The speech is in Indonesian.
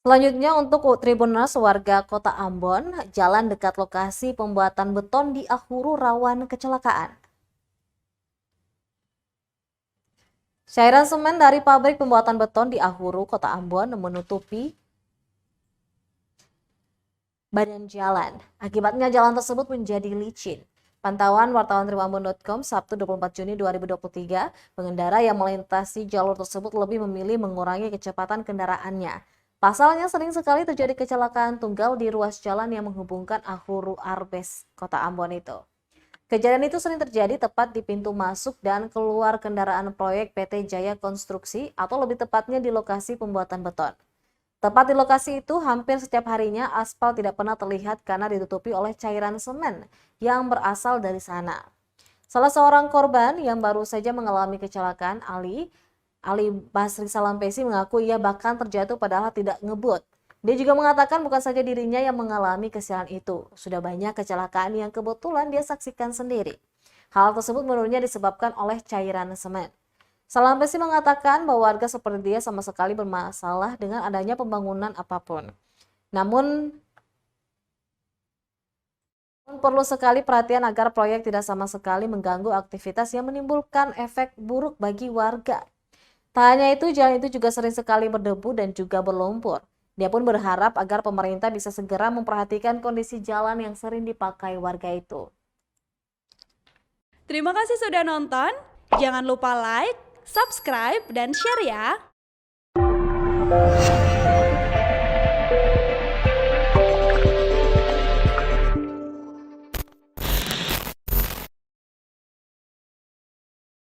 Selanjutnya untuk Tribunnews warga Kota Ambon, jalan dekat lokasi pembuatan beton di Ahuru rawan kecelakaan. Cairan semen dari pabrik pembuatan beton di Ahuru, Kota Ambon menutupi badan jalan. Akibatnya jalan tersebut menjadi licin. Pantauan wartawan tribunambon.com Sabtu 24 Juni 2023, pengendara yang melintasi jalur tersebut lebih memilih mengurangi kecepatan kendaraannya. Pasalnya sering sekali terjadi kecelakaan tunggal di ruas jalan yang menghubungkan Ahuru Arbes, Kota Ambon itu. Kejadian itu sering terjadi tepat di pintu masuk dan keluar kendaraan proyek PT Jaya Konstruksi atau lebih tepatnya di lokasi pembuatan beton. Tepat di lokasi itu, hampir setiap harinya aspal tidak pernah terlihat karena ditutupi oleh cairan semen yang berasal dari sana. Salah seorang korban yang baru saja mengalami kecelakaan, Ali Basri Salampesi mengaku ia bahkan terjatuh padahal tidak ngebut. Dia juga mengatakan bukan saja dirinya yang mengalami kesialan itu, sudah banyak kecelakaan yang kebetulan dia saksikan sendiri. Hal tersebut menurutnya disebabkan oleh cairan semen. Salampesi mengatakan bahwa warga seperti dia sama sekali bermasalah dengan adanya pembangunan apapun. Namun perlu sekali perhatian agar proyek tidak sama sekali mengganggu aktivitas yang menimbulkan efek buruk bagi warga. Tak hanya itu, jalan itu juga sering sekali berdebu dan juga berlumpur. Dia pun berharap agar pemerintah bisa segera memperhatikan kondisi jalan yang sering dipakai warga itu. Terima kasih sudah nonton. Jangan lupa like, subscribe, dan share ya.